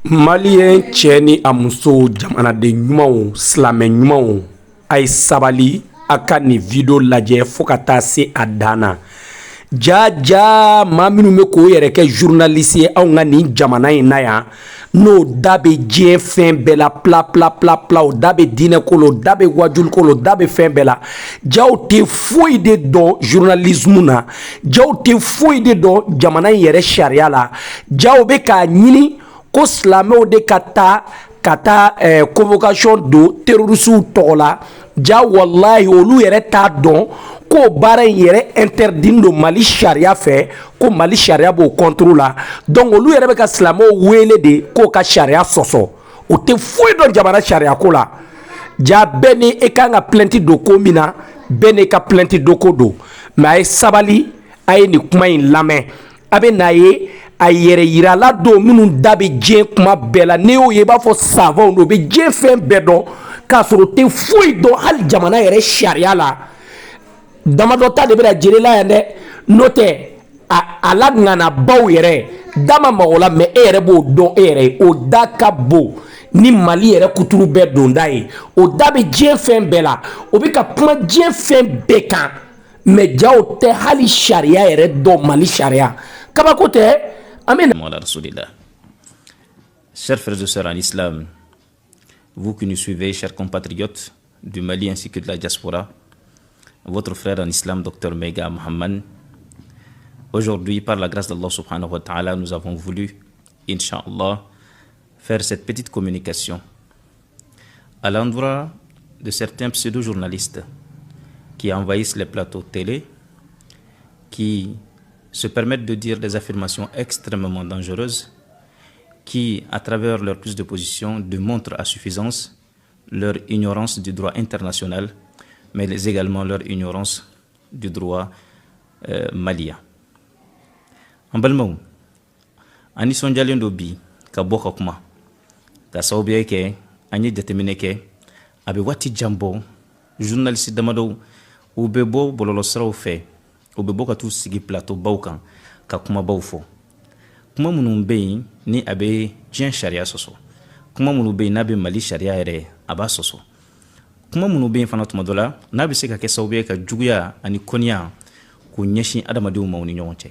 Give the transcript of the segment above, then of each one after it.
Malien cɛ a muso jamanaden ɲumanw silamɛ ɲumanw a ye sabali a ka nin video lajɛ fo ka taa se a dan na. Ja maa minnu bɛ k'o yɛrɛ kɛ journaliste ye anw ka nin jamana in na yan n'o da bɛ diɲɛ fɛn bɛɛ la pla o da bɛ diinɛ ko la o da bɛ wajuli ko la o da bɛ fɛn bɛɛ la. Jaw tɛ foyi de dɔn journalisme na, jaw tɛ foyi de dɔn jamana in yɛrɛ sariya la. Jaw bɛ k'a ɲini ko silamɛw de ka taa convocation do terrorisiw tɔgɔ la. Ja wallahi olu yɛrɛ t'a dɔn ko baara in yɛrɛ interdit do Mali sariya fɛ, ko Mali sariya b'o contrôle la. Donc olu yɛrɛ bɛ ka silamɛw wele de k'o ka sariya sɔsɔ. O tɛ foyi dɔn jamana sariya ko la. Ja bɛɛ ni e kan ka plainte do ko min na, bɛɛ n'i ka plainte do ko do. Mais a ye sabali, a ye nin kuma in lamɛn. A bɛ n'a ye a yɛrɛ yirala don minnu da bɛ diɲɛ kuma bɛɛ la. N'i y'o ye i b'a fɔ savant do, o bɛ diɲɛ fɛn bɛɛ dɔn k'a sɔrɔ o tɛ foyi dɔn hali jamana yɛrɛ sariya la. Damadɔ ta de bɛna jeli la yan dɛ, n'o tɛ a la ŋana baw yɛrɛ da ma mago la, mais e yɛrɛ b'o dɔn e yɛrɛ ye. O da ka bon ni Mali yɛrɛ kuturu bɛɛ donda ye. O da bɛ diɲɛ fɛn bɛɛ la, o bɛ ka kuma diɲɛ fɛn bɛɛ kan, mais jaw tɛ hali sariya yɛrɛ dɔn Mali sariya. Kabako tɛ. Amen. Chers frères et sœurs en islam, vous qui nous suivez, chers compatriotes du Mali ainsi que de la diaspora, votre frère en islam, Dr Mega Mohammed. Aujourd'hui, par la grâce d'Allah subhanahu wa ta'ala, nous avons voulu, Inch'Allah, faire cette petite communication à l'endroit de certains pseudo-journalistes qui envahissent les plateaux télé, qui se permettent de dire des affirmations extrêmement dangereuses, qui, à travers leur prise de position, démontrent à suffisance leur ignorance du droit international, mais également leur ignorance du droit malien. En balmau, ani sonjalen do bi ka boka kuma ka sawbiye ke ani determiner ke abe wati jambo journaliste damado ou bebo bololo sraw fe ou bebo ka tu sigi plateau bawkan ka kuma bawfo kuma munun be ni abe jien sharia soso kuma munun be na be Mali sharia ere aba soso kuma munun be fana tuma dola na be se ka ke sawbiye ka juguya ani konya ko nyeshi adamadiw mawni nyonte.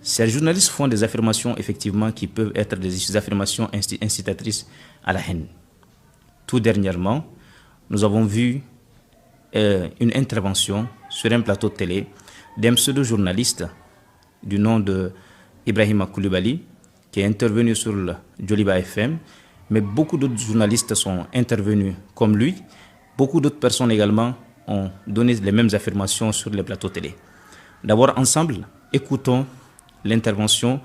Ces journalistes font des affirmations effectivement qui peuvent être des affirmations incitatrices à la haine. Tout dernièrement, nous avons vu une intervention sur un plateau de télé d'un pseudo-journaliste du nom de Ibrahima Koulibaly qui est intervenu sur le Joliba FM, mais beaucoup d'autres journalistes sont intervenus comme lui. Beaucoup d'autres personnes également ont donné les mêmes affirmations sur les plateaux télé. D'abord, ensemble, écoutons l'intervention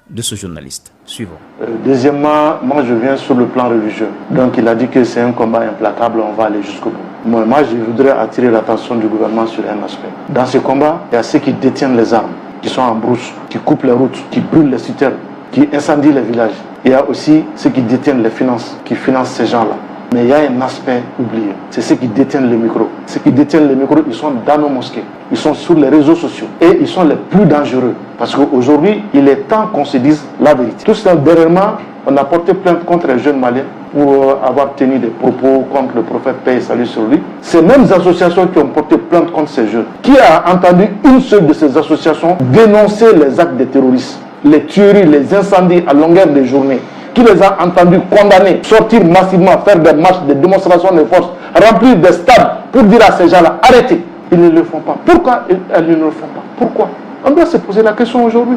de ce journaliste. Suivons. Deuxièmement, moi je viens sur le plan religieux. Donc il a dit que c'est un combat implacable, on va aller jusqu'au bout. Moi je voudrais attirer l'attention du gouvernement sur un aspect. Dans ce combat, il y a ceux qui détiennent les armes, qui sont en brousse, qui coupent les routes, qui brûlent les citernes, qui incendient les villages. Il y a aussi ceux qui détiennent les finances, qui financent ces gens-là. Mais il y a un aspect oublié, c'est ceux qui détiennent les micros. Ceux qui détiennent les micros, ils sont dans nos mosquées, ils sont sur les réseaux sociaux et ils sont les plus dangereux. Parce qu'aujourd'hui, il est temps qu'on se dise la vérité. Tout ça, dernièrement, on a porté plainte contre un jeune Malien pour avoir tenu des propos contre le prophète, paix et salut sur lui. Ces mêmes associations qui ont porté plainte contre ces jeunes. Qui a entendu une seule de ces associations dénoncer les actes des terroristes, les tueries, les incendies à longueur de journée? Qui les a entendus condamner, sortir massivement, faire des marches, des démonstrations de force, remplir des stades pour dire à ces gens-là, arrêtez. Ils ne le font pas. Pourquoi ils ne le font pas? Pourquoi? On doit se poser la question aujourd'hui.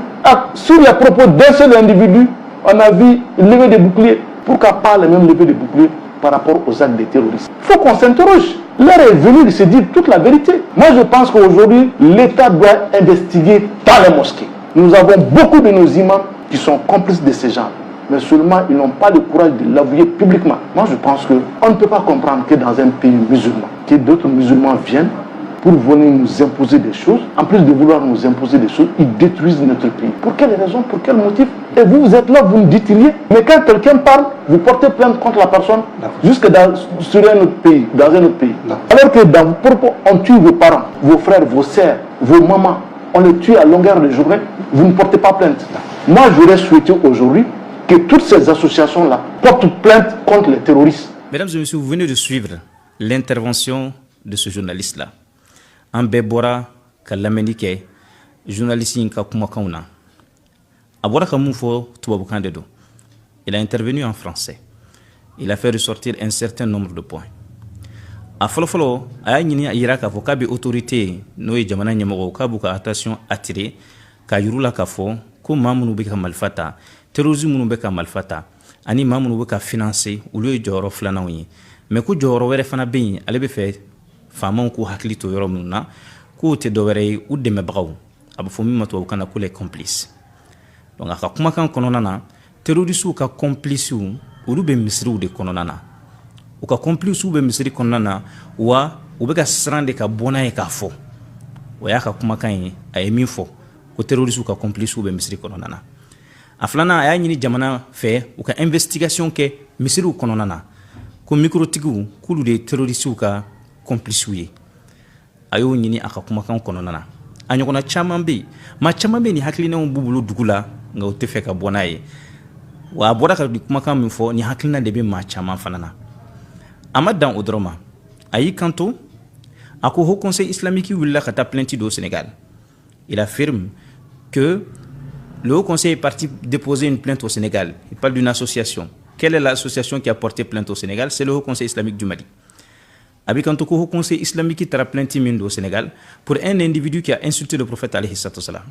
Sur les propos d'un seul individu, on a vu lever des boucliers. Pourquoi pas les mêmes lever des boucliers par rapport aux actes des terroristes? Il faut qu'on s'interroge. L'heure est venue de se dire toute la vérité. Moi, je pense qu'aujourd'hui, l'État doit investiguer dans les mosquées. Nous avons beaucoup de nos imams qui sont complices de ces gens. Mais seulement ils n'ont pas le courage de l'avouer publiquement. Moi je pense qu'on ne peut pas comprendre que dans un pays musulman, que d'autres musulmans viennent pour venir nous imposer des choses. En plus de vouloir nous imposer des choses, ils détruisent notre pays. Pour quelle raison? Pour quel motif? Et vous êtes là, vous ne dites rien. Mais quand quelqu'un parle, vous portez plainte contre la personne jusque sur un autre pays, dans un autre pays. Alors que dans vos propos, on tue vos parents, vos frères, vos sœurs, vos mamans. On les tue à longueur de journée, vous ne portez pas plainte. Moi j'aurais souhaité aujourd'hui que toutes ces associations-là portent plainte contre les terroristes. Mesdames et messieurs, vous venez de suivre l'intervention de ce journaliste-là. En Bebora, Kalamenike, journaliste in Kakumakauna. Abora Kamoufo, Touaboukandedo. Il a intervenu en français. Il a fait ressortir un certain nombre de points. A folofolo, a yini a iraka fo kabi autorité no e jamana nyamago kabu ka attention attiré ka yurula ka fo ko mamunu be ka malfata terrorisme be ka malfata ani mamunu be ka financer ou le joro flana wi mais ko joro were fana be ale be fe famon ko haklito yoro munna ko te do were u de mebagaw abu fo mi mato kana ko les complices donc aka kuma kan konona na terrorisme ka complice u be misru de konona na u ka complice u be misri konana wa u be ka srande ka bona e ka fo wa ya ka kuma kan ay mi fo ko terroriste u ka complice u be misri konana aflana ay nyini jamana fe u ka investigation ke misri u konana ko microtigu kulu de terroriste u ka complice u ye ayo nyini aka kuma kan konana anyokona chamambe ma chamambe ni haklina on bubulu dugula nga o te fe ka bona e wa bora ka kuma kan mi fo ni haklina de be ma chama fanana Amadan Odroma, Aïe Kanto, a au Conseil islamique qui a plainte au Sénégal. Il affirme que le Haut Conseil est parti déposer une plainte au Sénégal. Il parle d'une association. Quelle est l'association qui a porté plainte au Sénégal? C'est le Haut Conseil islamique du Mali. Avec Kanto, le Haut Conseil islamique qui a plainte au Sénégal pour un individu qui a insulté le prophète alayhi sallam.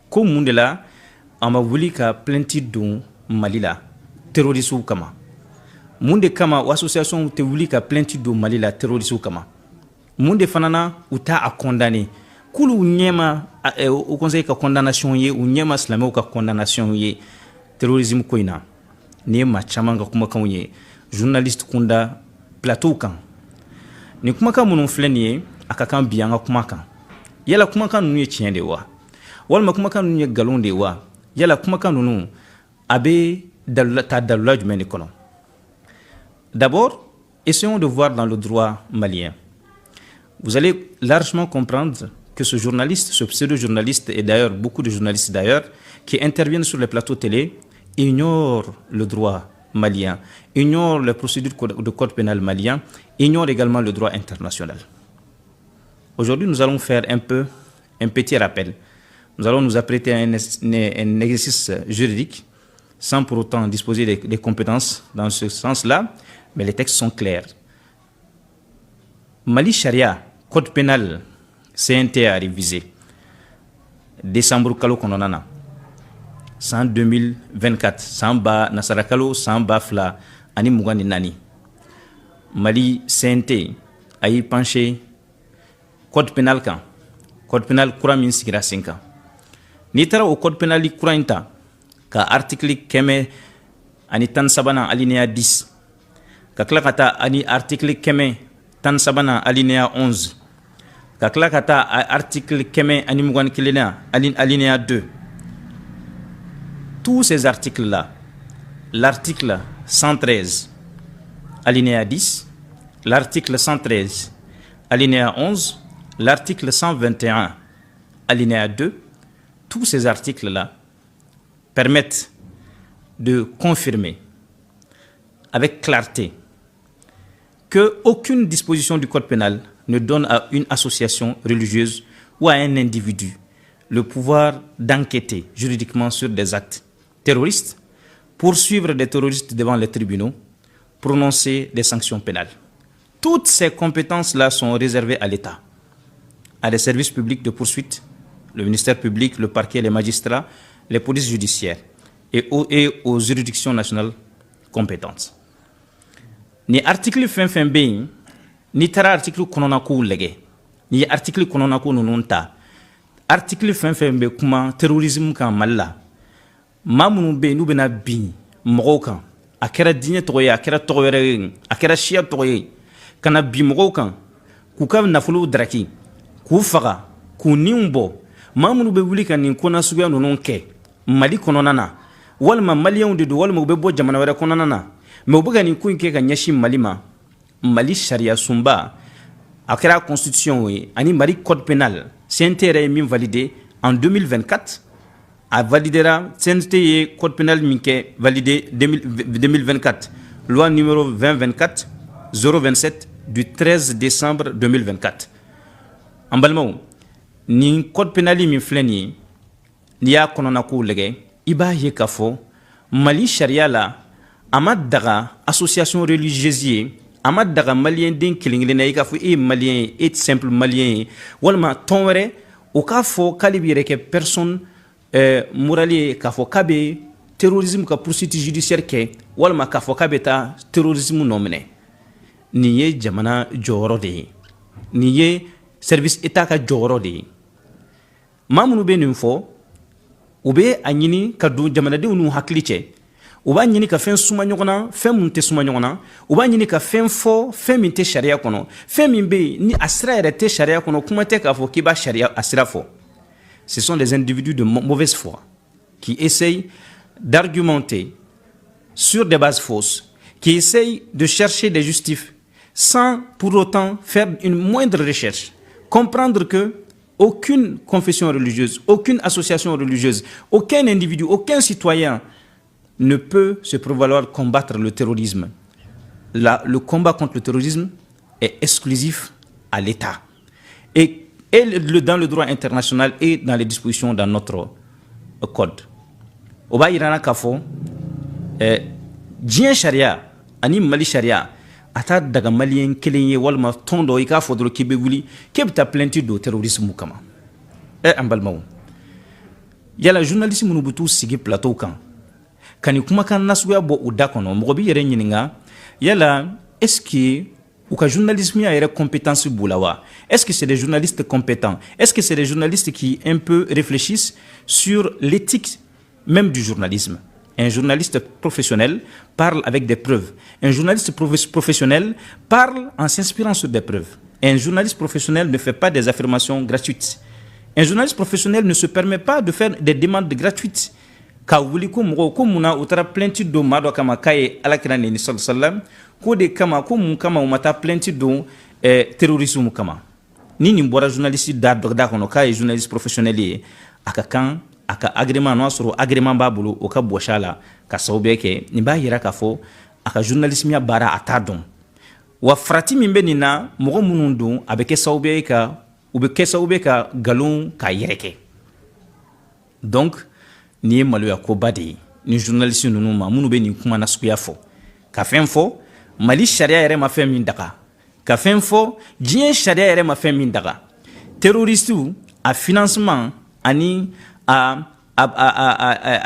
Comme monde là, on a voulu qu'il plainte au Mali là, terroriste ou kama. Monde kama ou association te wuli ka plainte do Mali la terroriste kama monde fanana ou ta a condamné kulu nyema au conseil ka condamnation ye ou nyema islamé ka condamnation ye terrorisme ko ina ne ma chamanga kuma kan ye journaliste kunda plateau kan ni kuma kan mun fleni aka kan bianga kuma kan yala kuma kan nu ye tien de wa wal kuma kan nu ye galon de wa yala kuma kan nu abe dalula jumeni kono. D'abord, essayons de voir dans le droit malien. Vous allez largement comprendre que ce journaliste, ce pseudo-journaliste, et d'ailleurs beaucoup de journalistes d'ailleurs, qui interviennent sur les plateaux télé, ignorent le droit malien, ignorent les procédures de code pénal malien, ignorent également le droit international. Aujourd'hui, nous allons faire un petit rappel. Nous allons nous apprêter à un exercice juridique sans pour autant disposer des compétences dans ce sens-là, mais les textes sont clairs. Mali Sharia, code pénal, CNT a révisé. Décembre kalo kononana. 2024, Samba Nasarakalo, Samba Fla, Ani Mugani Nani. Mali CNT a y penché code pénal kan. Code pénal Kuramin Sigira 5 ans. Nitara au code pénal Kurainta, ka article Keme Ani Tan Sabana alinéa 10. Kaklakata ani article Keme Tan Sabana alinéa 11. Kaklakata article Keme ani Mugani Kilena alinéa 2. Tous ces articles-là, l'article 113, alinéa 10, l'article 113, alinéa 11, l'article 121, alinéa 2, tous ces articles-là permettent de confirmer avec clarté qu'aucune disposition du code pénal ne donne à une association religieuse ou à un individu le pouvoir d'enquêter juridiquement sur des actes terroristes, poursuivre des terroristes devant les tribunaux, prononcer des sanctions pénales. Toutes ces compétences-là sont réservées à l'État, à des services publics de poursuite, le ministère public, le parquet, les magistrats, les polices judiciaires et aux juridictions nationales compétentes. Ni article fin B, ni tara article kononaku lege, ni article kononaku nununta, article fin B kuma terrorisme kan malla. Mamunu be nu bena bi mogo kan a kɛra diɲɛ tɔgɔ ye a kɛra tɔgɔ wɛrɛ ye a kɛra siya tɔgɔ ye kana bi mogo kan k'u ka nafolo daraki k'u faga k'u niw bɔ mamunu be wuli ka nin kona suguya ninnu kɛ Mali kɔnɔna na walima maliyɛnw de don walima u bɛ bɔ jamana wɛrɛ kɔnɔna na mais u bɛ ka nin ko in kɛ ka ɲɛsin Mali ma Mali sariya sunba a kɛra constitution ye ani Mali code pénal CNT yɛrɛ ye min validé en 2024 a validera CNT ye code pénal min kɛ validé 2024 loi numéro 2024 027 du 13 décembre 2024 an balimaw nin code pénal min filɛ nin ye n'i y'a kɔnɔna kow lajɛ i b'a ye k'a fɔ Mali charia la a ma daga association religieuse ye a ma daga malien den kelen-kelen na i k'a fɔ e ye malien ye e simple malien ye walima tɔn wɛrɛ o k'a fɔ k'ale b'i yɛrɛ kɛ personne morale ye k'a fɔ k'a bɛ terrorisme ka poursuite judiciaire kɛ walima k'a fɔ k'a bɛ taa terrorisme nɔ minɛ nin ye jamana jɔyɔrɔ de ye nin ye service état ka jɔyɔrɔ de ye maa minnu bɛ nin fɔ u bɛ a ɲini ka don jamanadenw n'u hakili cɛ u b'a ɲini ka fɛn suma ɲɔgɔn na fɛn min tɛ suma ɲɔgɔn na u b'a ɲini ka fɛn fɔ fɛn min tɛ sariya kɔnɔ fɛn min bɛ yen ni a sira yɛrɛ tɛ sariya kɔnɔ kuma tɛ k'a fɔ k'i b'a sariya a sira fɔ ce sont des individus de mauvaise foi qui essayent d'argumenter sur des bases fausses, qui essayent de chercher des justifs sans pour autant faire une moindre recherche, comprendre que aucune confession religieuse, aucune association religieuse, aucun individu, aucun citoyen ne peut se prévaloir combattre le terrorisme. Le combat contre le terrorisme est exclusif à l'État. Et dans le droit international et dans les dispositions dans notre code. O b'a yirana k'a fɔ diɲɛ sariya ani Mali sariya a t'a daga maliyɛn kelen ye walima tɔn dɔ i k'a fɔ dɔrɔn k'i bɛ wuli k'e bɛ taa plainte don terrorisme kama an balimaw yala journaliste minnu bɛ t'u sigi plateau kan ka nin kumakan nasuguya bɔ u da kɔnɔ mɔgɔ b'i yɛrɛ ɲininka yala est-ce que ou que journalisme a une compétence boulawa. Est-ce que c'est des journalistes compétents? Est-ce que c'est des journalistes qui un peu réfléchissent sur l'éthique même du journalisme? Un journaliste professionnel parle avec des preuves. Un journaliste professionnel parle en s'inspirant sur des preuves. Un journaliste professionnel ne fait pas des affirmations gratuites. Un journaliste professionnel ne se permet pas de faire des demandes gratuites. Ka wuli ko mɔgɔ ko mun na u taara plainte don maa dɔ kama k'a ye alakira neni sallam ko de kama ko mun kama u ma taa plainte don terrorisme kama ni nin bɔra journaliste da kɔnɔ k'a ye journaliste professionnel ye a ka kan a ka agrément n'o y'a sɔrɔ agrément b'a bolo o ka bɔsi a la ka sababuya kɛ nin b'a yira k'a fɔ a ka journalisme baara a t'a dɔn wa farati min bɛ nin na mɔgɔ minnu don a bɛ kɛ sababuya ye ka u bɛ kɛ sababuya ka nkalon k'a yɛrɛkɛ donc ni ye maloya koba de ye ni journaliste ninnu ma minnu bɛ nin kuma nasuguya fɔ ka fɛn fɔ Mali sariya yɛrɛ ma fɛn min daga ka fɛn fɔ diɲɛ sariya yɛrɛ ma fɛn min daga terroristes a financement ani a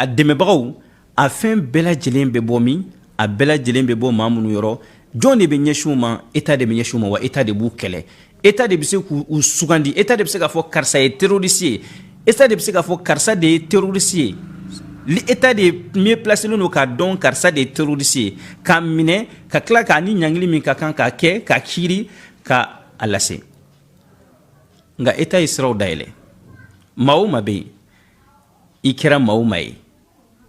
dɛmɛbagaw a fɛn bɛɛ lajɛlen bɛ bɔ min a bɛɛ lajɛlen bɛ bɔ maa minnu yɔrɔ jɔn de bɛ ɲɛsin u ma état de bɛ ɲɛsin u ma wa état de b'u kɛlɛ état de bɛ se k'u sugandi état de bɛ se k'a fɔ karisa ye terroriste ye état de bɛ se k'a fɔ karisa de ye terroriste ye l'état de mieux placé no ka dɔn karisa de ye terroriste ye k'a minɛ ka tila k'a ni ɲangili min ka kan k'a kɛ ka kiiri ka a lase nka état ye siraw dayɛlɛ maa o maa bɛ yen i kɛra maa o maa ye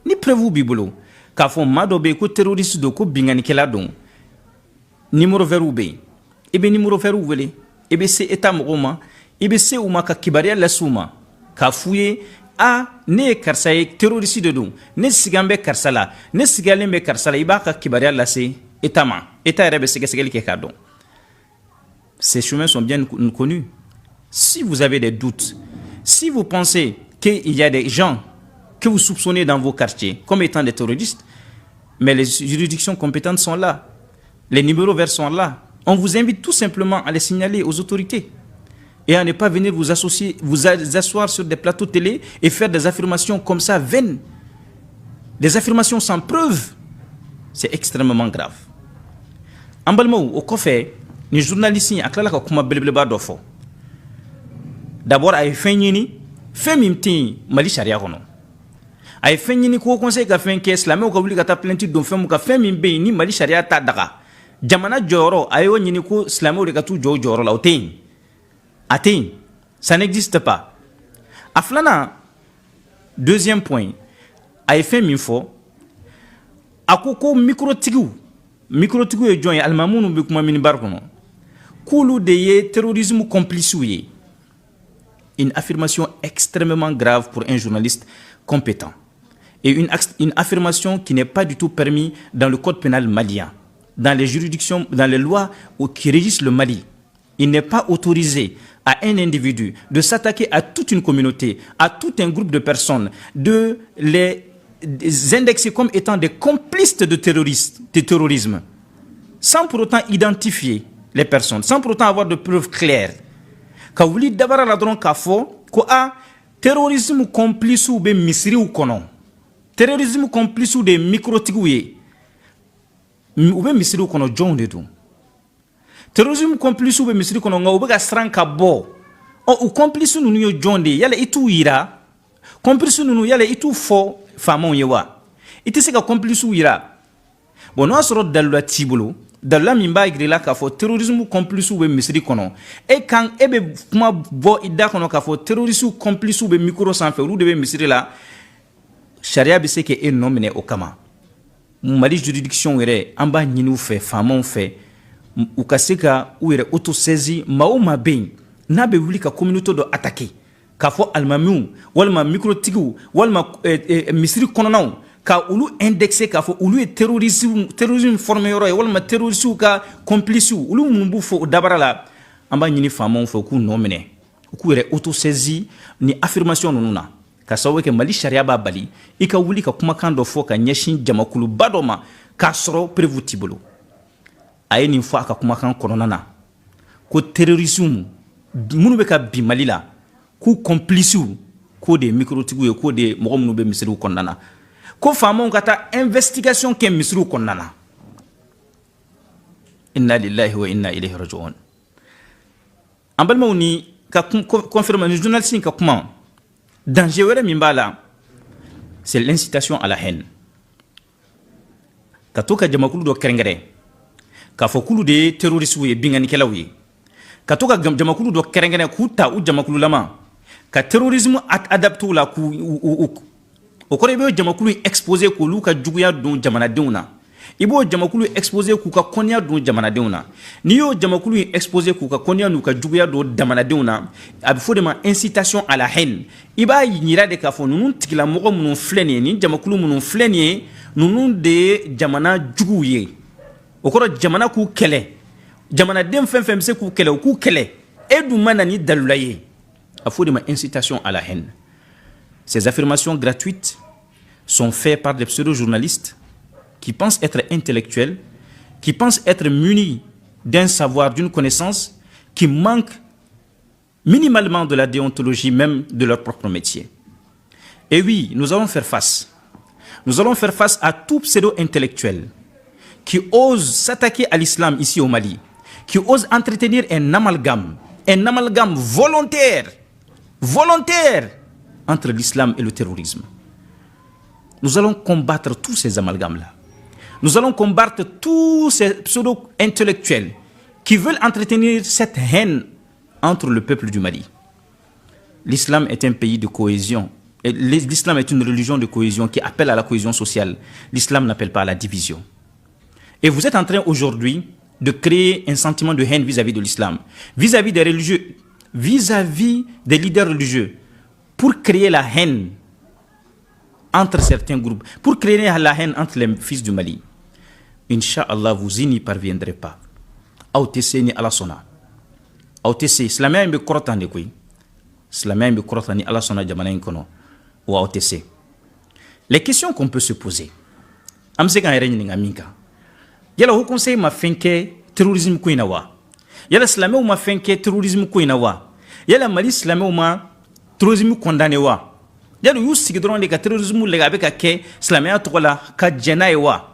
ni preuve b'i bolo k'a fɔ maa dɔ bɛ yen ko terroriste don ko binganikɛla don numéro vert bɛ yen i bɛ numéro vert wele i bɛ se état mɔgɔw ma i bɛ se u ma ka kibaruya lase u ma k'a f'u ye ne ye karisa ye terroriste de don ne sigan bɛ karisa la ne sigalen bɛ karisa la i b'a ka kibaruya lase état ma état yɛrɛ bɛ sɛgɛsɛgɛli kɛ k'a dɔn ces chemins sont bien connus si vous avez des doutes si vous pensez qu'il y a des gens que vous soupçonnez dans vos quartiers comme étant des terroristes mais les juridictions compétentes sont là les numéros verts sont là on vous invite tout simplement à les signaler aux autorités et à ne pas venir vous asseoir sur des plateaux télé et faire des affirmations comme ça vaines, des affirmations sans preuve. C'est extrêmement grave. En balmo au café, les journalistes a clair que comme belebeleba dofo. D'abord ay fenyini, femimti Mali sharia kono. Ay fenyini ko conseil ka fen ke islamé ko wuli ka ta plainte don fem ka femimbe ni Mali sharia ta daga. Jamana joro ayo nyini ko islamé o ka tu joro la otein. Atteint, ça n'existe pas. Aflana, deuxième point, a fait min fo, akoko microtigu e joint almamounu be kuma min bar kono. Kulu de ye terrorisme complice ye. une affirmation extrêmement grave pour un journaliste compétent. Et une affirmation qui n'est pas du tout permise dans le code pénal malien, dans les juridictions, dans les lois qui régissent le Mali. Il n'est pas autorisé à un individu de s'attaquer à toute une communauté, à tout un groupe de personnes, de les indexer comme étant des complices de terrorisme, sans pour autant identifier les personnes, sans pour autant avoir de preuves claires. Ka wuli dabara la dɔrɔn k'a fɔ ko terrorisme complice bɛ misiriw kɔnɔ, terrorisme complice de microtigiw ye, u bɛ misiriw kɔnɔ jɔnw de don. Terrorisme complice bɛ misiri kɔnɔ nka u bɛ ka siran ka bɔ. U complice ninnu ye jɔn de ye, yala i t'u yira, complice ninnu yala i t'u fɔ faamaw ye wa? I tɛ se ka complice yira. Bon, n'o y'a sɔrɔ dalila t'i bolo, dalila min b'a yir'i la k'a fɔ terrorisme complice bɛ misiri kɔnɔ, e bɛ kuma bɔ i da kɔnɔ k'a fɔ terroriste complice bɛ micro sanfɛ, olu de bɛ misiri la, sariya bɛ se k'e nɔ minɛ o kama. Mali juridiction yɛrɛ an b'a ɲini u fɛ, faamaw fɛ, u ka se ka u yɛrɛ autosaisi maa o maa bɛ yen n'a bɛ wuli ka communauté dɔ attaquer k'a fɔ alimamiw walima microtigiw walima misiri kɔnɔnaw ka olu indexer k'a fɔ olu ye terrorisme formé yɔrɔ ye walima terroristiw ka complices olu minnu b'u fɔ o dabara la, an b'a ɲini faamaw fɛ u k'u nɔ minɛ, u k'u yɛrɛ autosaisi ni affirmation ninnu na, ka sababu kɛ Mali sariya b'a bali i ka wuli ka kumakan dɔ fɔ ka ɲɛsin jamakuluba dɔ ma k'a sɔrɔ preuve t'i bolo. A ye nin fɔ a ka kumakan kɔnɔna na ko terrorisme minnu bɛ ka bin Mali la k'u complices k'o de ye microtigiw ye, k'o de ye mɔgɔ minnu bɛ misiriw kɔnɔna na, ko faamaw ka taa investigation kɛ misiriw kɔnɔna na. Inna lillahi wa inna ilayhi raji'un. An balimaw ni ka confirmer ni journaliste ka kuma, danger wɛrɛ min b'a la c'est l'incitation à la haine. Ka to ka jamakulu dɔ kɛrɛnkɛrɛn k'a fɔ k'olu de ye terroriste ye, binganikɛlaw ye, ka to ka jamakulu dɔ kɛrɛnkɛrɛn k'u ta u jamakululama ka terrorisme adapté u la o kɔrɔ i b'o jamakulu exposé k'olu ka juguya don jamanadenw na, i b'o jamakulu exposé k'u ka kɔniya don jamanadenw na. N'i y'o jamakulu exposé k'u ka kɔniya n'u ka juguya don jamanadenw na, a bɛ fɔ de ma incitation à la haine. I b'a yira de k'a fɔ ninnu tigilamɔgɔ minnu filɛ nin ye, nin jamakulu minnu filɛ nin ye, ninnu de ye jamana juguw ye. O kɔrɔ jamana k'u kɛlɛ, jamanaden fɛn fɛn bɛ se k'u kɛlɛ u k'u kɛlɛ, e dun ma na ni dalila ye, a fɔ de ma incitation à la haine. Ces affirmations gratuites sont faites par des pseudo-journalistes qui pensent être intellectuels, qui pensent être munis d'un savoir, d'une connaissance, qui manquent minimalement de la déontologie même de leur propre métier. Et oui, nous allons faire face. Nous allons faire face à tout pseudo-intellectuel qui ose s'attaquer à l'islam ici au Mali, qui ose entretenir un amalgame volontaire entre l'islam et le terrorisme. Nous allons combattre tous ces amalgames-là. Nous allons combattre tous ces pseudo-intellectuels qui veulent entretenir cette haine entre le peuple du Mali. L'islam est un pays de cohésion. L'islam est une religion de cohésion qui appelle à la cohésion sociale. L'islam n'appelle pas à la division. Et vous êtes en train aujourd'hui de créer un sentiment de haine vis-à-vis de l'islam, vis-à-vis des religieux, vis-à-vis des leaders religieux, pour créer la haine entre certains groupes, pour créer la haine entre les fils du Mali. Inch'Allah, vous n'y parviendrez pas. Autese ni ala sona. Autese, silamɛya in bɛ kɔrɔtan de koyi. Silamɛya in bɛ kɔrɔtan ni ala sona jamana in kɔnɔ. Ou autese. Les questions qu'on peut se poser. Am se kan yɛrɛ ɲininka min kan. Yala Haut Conseil ma fɛn kɛ terrorisme ko in na wa? Yala silamɛw ma fɛn kɛ terrorisme ko in na wa? Yala Mali silamɛw ma terrorisme condamné wa? Yala u y'u sigi dɔrɔn de ka terrorisme lɛgɛ a bɛ ka kɛ silamɛya tɔgɔ la ka jɛn n'a ye wa?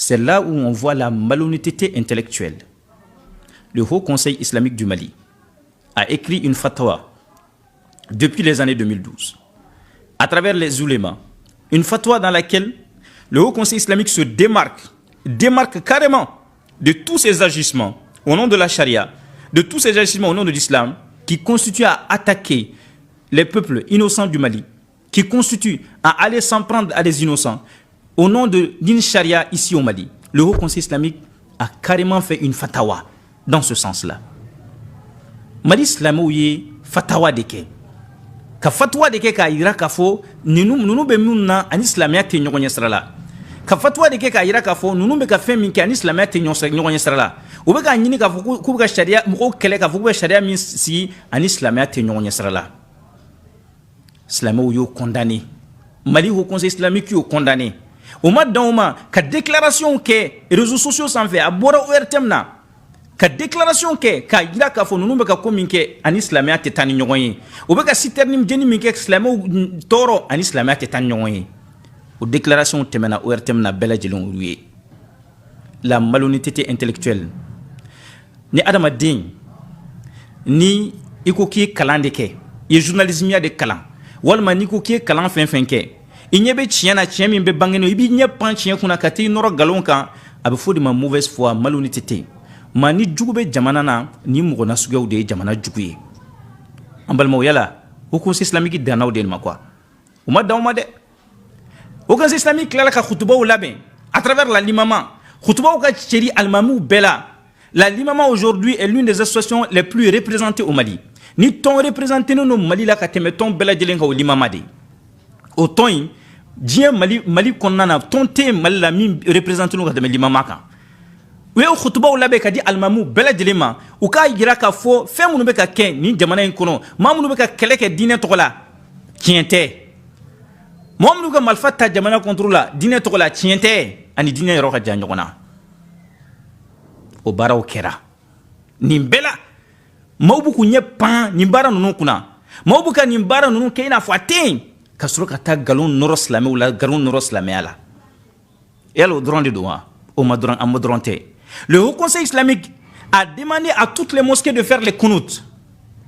C'est là où on voit la malhonnêteté intellectuelle. Le Haut Conseil islamique du Mali a écrit une fatwa depuis les années 2012 à travers les oulémas. Une fatwa dans laquelle le Haut Conseil islamique se démarque carrément de tous ces agissements au nom de la charia, de tous ces agissements au nom de l'islam qui constituent à attaquer les peuples innocents du Mali, qui constituent à aller s'en prendre à des innocents au nom d'une charia ici au Mali. Le Haut Conseil islamique a carrément fait une fatwa dans ce sens-là. Mali silamɛw ye fatawa de kɛ ka fatuwa de kɛ k'a yira k'a fɔ ninnu bɛ minnu na ani silamɛya tɛ ɲɔgɔn ɲɛ sira la ka fatuwa de kɛ k'a yira k'a fɔ ninnu bɛ ka fɛn min kɛ ani silamɛya tɛ ɲɔgɔn ɲɛ sira la u bɛ k'a ɲini k'a fɔ k'u bɛ ka sariya mɔgɔw kɛlɛ k'a fɔ k'u bɛ sariya min sigi ani silamɛya tɛ ɲɔgɔn ɲɛ sira la silamɛw y'o condamné Mali Haut Conseil islamique y'o condamné o ma dan o ma ka déclaration kɛ réseaux sociaux sanfɛ a bɔra ORTM na ka déclaration kɛ k'a jira k'a fɔ ninnu bɛ ka ko min kɛ ani silamɛya tɛ taa ni ɲɔgɔn ye o bɛ ka citerne jeni min kɛ silamɛw tɔɔrɔ ani silamɛya tɛ taa ni ɲɔgɔn ye o déclaration tɛmɛna ORTM na bɛɛ lajɛlen olu ye la malhonnêteté intellectuelle ni adamaden ni i ko k'i ye kalan de kɛ i ye journalisme de kalan walima n'i ko k'i ye kalan fɛn fɛn kɛ i ɲɛ bɛ tiɲɛ na tiɲɛ min bɛ bange i b'i ɲɛ pan tiɲɛ kunna ka t'i nɔrɔ nkalon kan a bɛ fɔ de ma mauvaise foi malhonnêteté maa ni jugu bɛ jamana na ni mɔgɔ nasuguyaw de ye jamana jugu ye an balimaw yala Haut Conseil islamique dannaw de ma quoi o ma dan o ma dɛ Haut Conseil islamique tilala ka khutubaw labɛn à travers la limama khutubaw ka cɛri alimamiw bɛɛ la limama aujourd'hui est l'une des associations les plus représentées au Mali ni tɔn représenté no Mali la ka tɛmɛ tɔn bɛɛ lajɛlen kan o limama de o tɔn in diɲɛ Mali kɔnɔna na tɔn tɛ Mali la min représenté no ka tɛmɛ limama kan u ye khutubaw labɛn ka di alimamuw bɛɛ lajɛlen ma u k'a jira k'a fɔ fɛn minnu bɛ ka kɛ nin jamana in kɔnɔ maa minnu bɛ ka kɛlɛ kɛ diinɛ tɔgɔ la tiɲɛ tɛ mɔgɔ minnu ka marifa ta jamana contre la diinɛ tɔgɔ la tiɲɛ tɛ ani diinɛ yɔrɔ ka jan ɲɔgɔn na o baaraw kɛra nin bɛɛ la maaw b'u k'u ɲɛ pan nin baara ninnu kunna maaw b'u ka nin baara ninnu kɛ i n'a fɔ a tɛ yen ka sɔrɔ ka taa nkalon nɔrɔ silamɛw la nkalon nɔrɔ silamɛya la yala o dɔrɔn de don wa o ma dɔrɔn an ma dɔrɔn tɛ le Haut Conseil islamique a demandé à toutes les mosquées de faire les kunut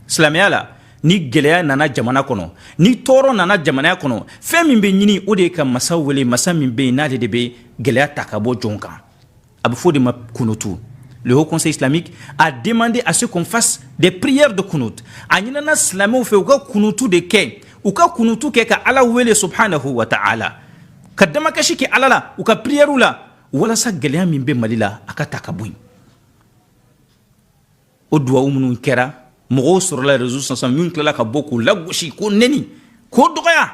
silamɛya la ni gɛlɛya nana jamana kɔnɔ ni tɔɔrɔ nana jamana kɔnɔ fɛn min bɛ ɲini o de ye ka masa wele masa min bɛ yen n'ale de bɛ gɛlɛya ta ka bɔ jɔn kan a bɛ fɔ de ma kunutu le Haut Conseil islamique a demandé à ce qu'on fasse des prières de kunut a ɲinana silamɛw fɛ u ka kunutu de kɛ u ka kunutu kɛ ka Ala wele subhanahu wa ta'ala ka damakasi kɛ Ala la u ka prières la walasa gɛlɛya min bɛ Mali la a ka ta ka bɔ yen o duwawu minnu kɛra mɔgɔw sɔrɔla réseaux sociaux minnu tilala ka bɔ k'u lagosi k'o neni k'o dɔgɔya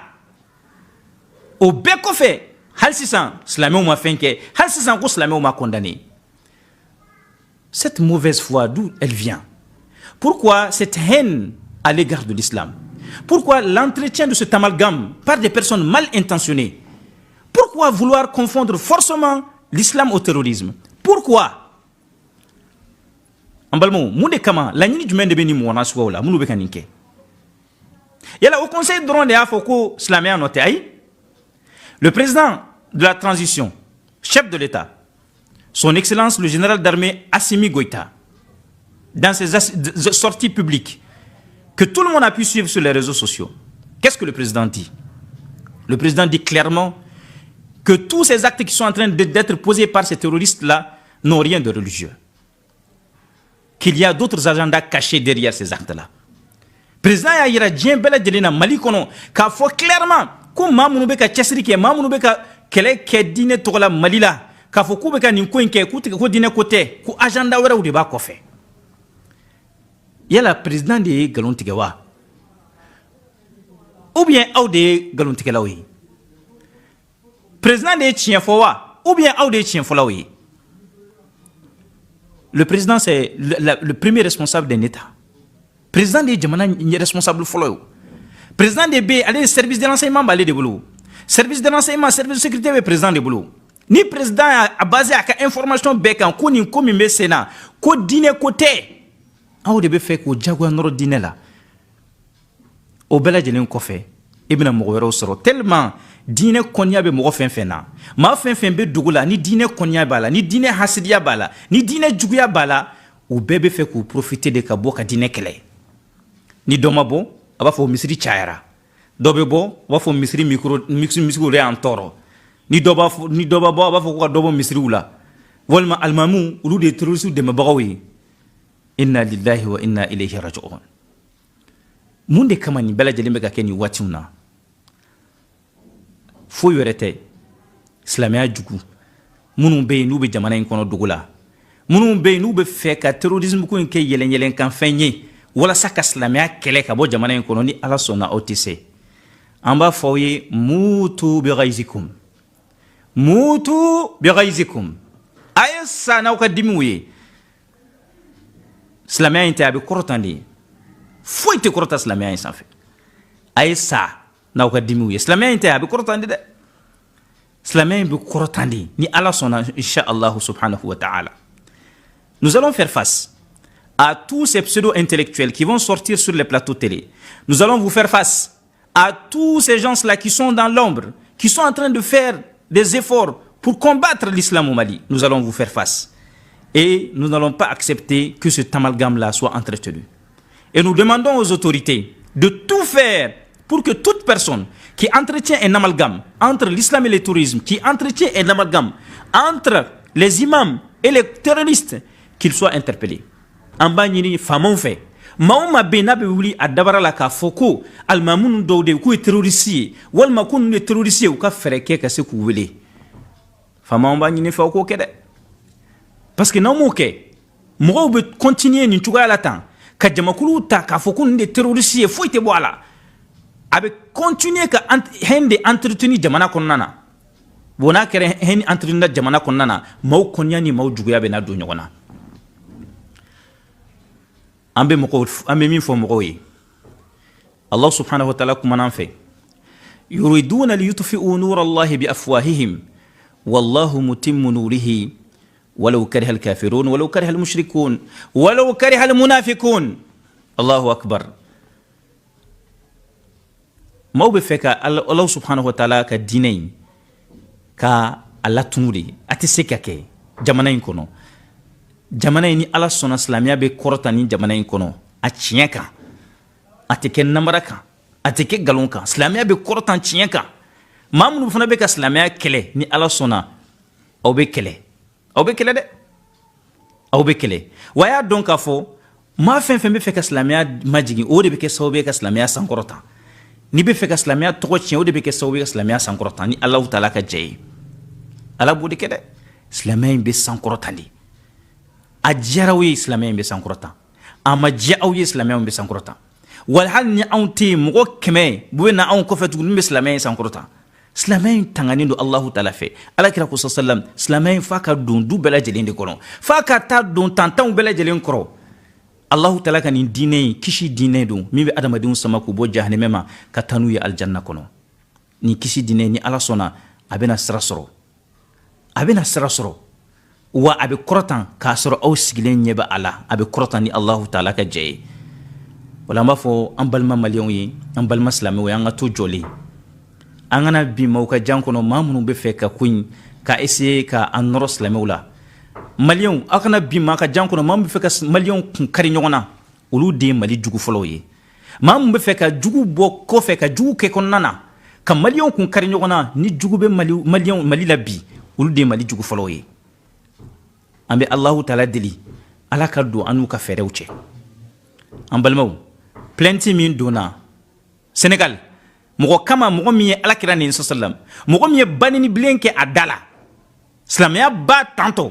o bɛɛ kɔfɛ hali sisan silamɛw ma fɛn kɛ hali sisan ko silamɛw ma condamné cette mauvaise foi d'où elle vient pourquoi cette haine à l'égard de l'islam pourquoi l'entretien de cet amalgame par des personnes mal intentionnées pourquoi vouloir confondre forcément l'islam au terrorisme pourquoi an balimaw mun de kama laɲini jumɛn de bɛ nin mɔgɔ nasuguyaw la minnu bɛ ka nin kɛ yala au conseil dɔrɔn de y'a fɔ ko silamɛya nɔ tɛ ayi le président de la transition chef de l'État son excellence le général d'armée Assimi Goïta dans ses sorties publiques que tout le monde a pu suivre sur les réseaux sociaux qu'est-ce que le président dit le président dit clairement que tous ces actes qui sont en train d'être posés par ces terroristes-là n'ont rien de religieux. Qu'il y a d'autres agendas cachés derrière ces actes-là. Le président a dit que Mali kono k'a fɔ clairement ko maa minnu bɛ ka cɛsiri kɛ maa minnu bɛ ka kɛlɛ kɛ diinɛ tɔgɔ la Mali la k'a fɔ k'u bɛ ka nin ko in kɛ k'u tigɛ ko diinɛ ko tɛ ko agenda wɛrɛw de b'a kɔfɛ. Yala président de ye nkalon tigɛ wa? Ou bien aw de ye nkalon tigɛlaw ye? Président de tiɲɛ fɔ wa? Ou bien aw de tiɲɛ fɔlaw ye? Le président c'est le premier responsable d'un État. Président de jamana responsable fɔlɔ ye. Président de bɛ ale service de renseignement b'ale de bolo. Service de renseignement service de sécurité bɛ président de bolo. Ni président a basé a ka information bɛɛ kan ko nin ko min bɛ sen na ko diinɛ ko tɛ aw de bɛ fɛ k'o jagoya nɔrɔ diinɛ la. O bɛɛ lajɛlen kɔfɛ i bɛna mɔgɔ wɛrɛw sɔrɔ tellement diinɛ kɔniya bɛ mɔgɔ fɛn fɛn na maa fɛn fɛn bɛ dugu la ni diinɛ kɔniya b'a la ni diinɛ hasidiya b'a la ni diinɛ juguya b'a la u bɛɛ bɛ fɛ k'u profiter de ka bɔ ka diinɛ kɛlɛ ni dɔ ma bɔ a b'a fɔ misiri cayara dɔ bɛ bɔ a b'a fɔ misiri misiw de y'an tɔɔrɔ ni dɔ b'a bɔ a b'a fɔ ko ka dɔ bɔ misiriw la walima alimamuw olu de ye terroriste dɛmɛbagaw ye inna lillahi wa inna ilayhi raji'un mun de kama nin bɛɛ lajɛlen bɛ ka kɛ nin waatiw na foyi wɛrɛ tɛ silamɛya jugu minnu bɛ yen n'u bɛ jamana in kɔnɔ dogo la minnu bɛ yen n'u bɛ fɛ ka terrorisme ko in kɛ yɛlɛn yɛlɛn kan fɛn ye walasa ka silamɛya kɛlɛ ka bɔ jamana in kɔnɔ ni ala sɔnna aw tɛ se an b'a fɔ aw ye mutu bighayzikum a ye sa n'aw ka dimiw ye silamɛya in tɛ a bɛ kɔrɔtan de foyi tɛ kɔrɔta silamɛya in sanfɛ a ye sa n'aw ka dimiw ye silamɛya in tɛ a bɛ kɔrɔtan de dɛ silamɛya in bɛ kɔrɔtan de ni ala sɔnna inshallah subhanahu wa ta'ala. Nous allons faire face à tous ces pseudo-intellectuels qui vont sortir sur les plateaux télé. Nous allons vous faire face à tous ces gens-là qui sont dans l'ombre, qui sont en train de faire des efforts pour combattre l'islam au Mali. Nous allons vous faire face. Et nous n'allons pas accepter que cet amalgame-là soit entretenu. Et nous demandons aux autorités de tout faire pour que toute personne qui entretient un amalgame entre l'islam et le tourisme, qui entretient un amalgame entre les imams et les terroristes, qu'il soit interpellé. En bas, il famon fait. Mauma benabe wuli a dabara la ka foko almamun do de ku terroriste wal makun ne terroriste ou ka fereke ka se ku wele. Fama on ba ni fa ko kede. Parce que non mo ke mo be continuer ni tuga la temps ka jamakulu ta ka foko ne terroriste fo ite boala. Abe continuer ka hende entretenir jamana konnana. Bona kere hen entretenir jamana konnana mo konya ni mo juguya be na do nyona. Ambe min fo mogo ye Allah subhanahu wa ta'ala kuma nan fe yuriduna liyutfi'u nur Allah bi afwahihim wallahu mutimmu nurihi walau kariha al-kafirun walau kariha al-mushrikun walau kariha al-munafiqun. Allahu akbar. Maw be feka Allah subhanahu wa ta'ala ka dinay ka Allah tunuri ati sekake jamana in kono jamana ni ala sɔnna silamɛya bɛ kɔrɔta ni jamana in kɔnɔ a tiɲɛ kan a tɛ kɛ namara kan a tɛ kɛ nkalon kan silamɛya bɛ kɔrɔta tiɲɛ kan maa minnu fana bɛ ka silamɛya kɛlɛ ni ala sɔnna aw bɛ kɛlɛ dɛ aw bɛ kɛlɛ wa y'a dɔn k'a fɔ maa fɛn fɛn bɛ fɛ ka silamɛya majigin o de bɛ kɛ sababu ye ka silamɛya sankɔrɔta n'i bɛ fɛ ka silamɛya tɔgɔ tiɲɛ o de bɛ kɛ sababu ye ka silamɛya sankɔrɔta ni Alahu Taala ka jɛ ye ala b'o de kɛ dɛ silamɛya in bɛ sankɔrɔta de. A diyara aw ye silamɛya in bɛ sankɔrɔta a ma diya aw ye silamɛya in bɛ sankɔrɔta wali hali ni anw tɛ yen mɔgɔ 100 bɛ na anw kɔfɛ tuguni min bɛ silamɛya in sankɔrɔta silamɛya in tanganen don Alahu Taala fɛ alakira ko sallam silamɛya in f'a ka don du bɛɛ lajɛlen de kɔnɔ f'a ka taa don tantanw bɛɛ lajɛlen kɔrɔ Alahu Taala ka nin diinɛ in kisi diinɛ don min bɛ adamadenw sama k'u bɔ jahanɛmɛ ma ka taa n'u ye alijanna kɔnɔ nin kisi diinɛ ni ala sɔnna a bɛna sira sɔrɔ wa a bɛ kɔrɔtan k'a sɔrɔ aw sigilen ɲɛ bɛ a la a bɛ kɔrɔtan ni Alahu Taala ka jɛ ye wala an b'a fɔ an balima maliyɛnw ye an balima silamɛw ye an ka to jɔlen an kana bi maaw ka jan kɔnɔ maa minnu bɛ fɛ ka ko in ka essayer ka an nɔrɔ silamɛw la maliyɛnw aw kana bi maa ka jan kɔnɔ maa min bɛ fɛ ka maliyɛnw kun kari ɲɔgɔn na olu de ye Mali jugu fɔlɔw ye maa min bɛ fɛ ka jugu bɔ kɔfɛ ka jugu kɛ kɔnɔna na ka maliyɛnw kun kari ɲɔgɔn na ni jugu bɛ Mali la bi olu de ye Mali jugu fɔlɔw ye. An bɛ Alahu Taala deli ala ka don an n'u ka fɛɛrɛw cɛ an balimaw plainte min donna Sénégal mɔgɔ kama mɔgɔ min ye alakira ni sallam mɔgɔ min ye banini bilen kɛ a da la silamɛya ba tantɔ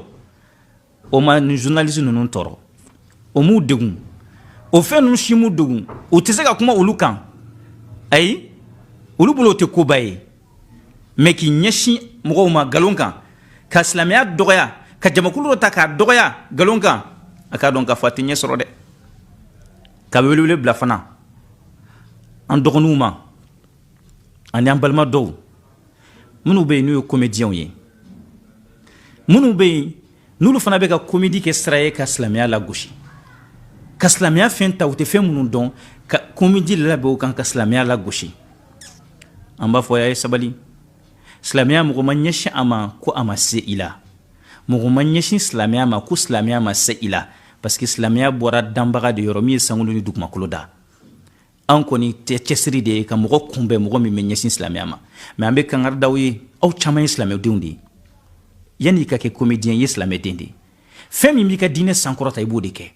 o ma ni journaliste ninnu tɔɔrɔ o m'u degun o fɛn ninnu si m'u degun o tɛ se ka kuma olu kan ayi olu bolo o tɛ koba ye mais k'i ɲɛsin mɔgɔw ma nkalon kan ka silamɛya dɔgɔya ka jamakulu dɔ ta k'a dɔgɔya nkalon kan a k'a dɔn k'a fɔ a tɛ ɲɛ sɔrɔ dɛ ka welewele bila fana an dɔgɔninw ma ani an balima dɔw minnu bɛ yen n'u ye comédiens ye minnu bɛ yen n'olu fana bɛ ka comédie kɛ sira ye ka silamɛya lagosi ka silamɛya fɛn ta u tɛ fɛn minnu dɔn ka comédie labɛn o kan ka silamɛya lagosi an b'a fɔ a ye sabali silamɛya mɔgɔ ma ɲɛsin a ma ko a ma se i la mɔgɔ ma ɲɛsin silamɛya ma ko silamɛya ma se i la parce que silamɛya bɔra danbaga de yɔrɔ min ye sankolo ni dugumakolo da an kɔni tɛ cɛsiri de ye ka mɔgɔ kunbɛn mɔgɔ min bɛ ɲɛsin silamɛya ma mais an bɛ kangari d'aw ye aw caman ye silamɛdenw de ye yanni i ka kɛ comédien ye silamɛden de ye fɛn min b'i ka diinɛ sankɔrɔta i b'o de kɛ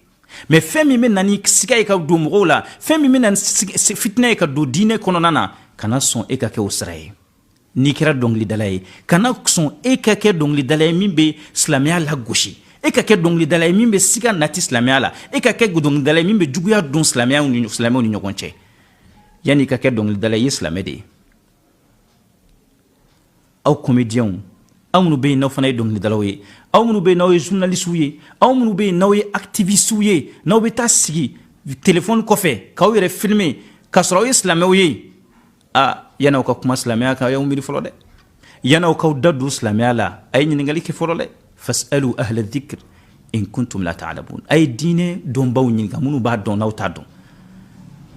mais fɛn min bɛ na ni siga ye ka don mɔgɔw la fɛn min bɛ na ni fitinɛ ye ka don diinɛ kɔnɔna na kana sɔn e ka kɛ o sira ye n'i kɛra dɔnkilidala ye kana sɔn e ka kɛ dɔnkilidala ye min bɛ silamɛya lagosi e ka kɛ dɔnkilidala ye min bɛ siga nati silamɛya la e ka kɛ dɔnkilidala ye min bɛ juguya dɔn silamɛyaw ni ɲɔgɔn cɛ yanni i ka kɛ dɔnkilidala ye i ye silamɛ de ye aw comédiens aw minnu bɛ yen n'aw fana ye dɔnkilidalaw ye aw minnu bɛ yen n'aw ye journalistes ye aw minnu bɛ yen n'aw ye activistes ye n'aw bɛ taa sigi téléphone kɔfɛ k'aw yɛrɛ filmer k'a sɔrɔ aw ye silamɛw ye yanni aw ka kuma silamɛya kan aw y'aw miiri fɔlɔ dɛ yanni aw k'aw da don silamɛya la a ye ɲininkali kɛ fɔlɔ dɛ fasalu ahla dhikr in kuntum la ta'lamun a ye diinɛ dɔnbaw ɲininka minnu b'a dɔn n'aw t'a dɔn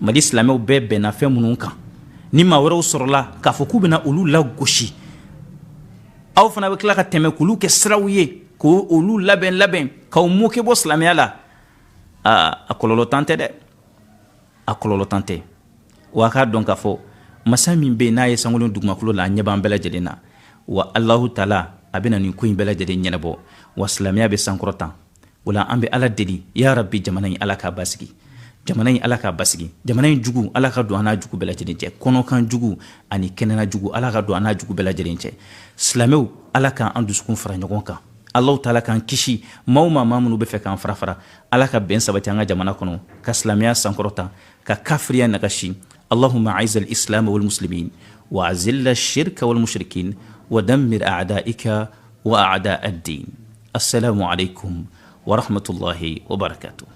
mali silamɛw bɛɛ bɛnna fɛn minnu kan ni maa wɛrɛw sɔrɔla k'a fɔ k'u bɛna olu lagosi aw fana bɛ tila ka tɛmɛ k'olu kɛ siraw ye k'olu labɛn k'aw moke bɔ silamɛya la a kɔlɔlɔ tan tɛ dɛ a kɔlɔlɔ tan tɛ wa a k'a dɔn k'a fɔ masa min bɛ yen n'a ye sankolon dugumakolo la a ɲɛ b'an bɛɛ lajɛlen na wa alahu taala a bɛna nin ko in bɛɛ lajɛlen ɲɛnabɔ wa silamɛya bɛ sankɔrɔta o la an bɛ ala deli ya rabbi jamana in ala k'a basigi jamana in ala k'a basigi jamana in jugu ala ka don an n'a jugu bɛɛ lajɛlen cɛ kɔnɔkan jugu ani kɛnɛna jugu ala ka don an n'a jugu bɛɛ lajɛlen cɛ silamɛw ala k'an dusukun fara ɲɔgɔn kan alahu taala k'an kisi maa minnu bɛ fɛ k'an fara ala ka bɛn sabati an ka jamana kɔnɔ ka silamɛya sankɔrɔta ka kafiriya nagasi اللهم أعز الإسلام والمسلمين وأذل الشرك والمشركين ودمر أعدائك وأعداء الدين السلام عليكم ورحمة الله وبركاته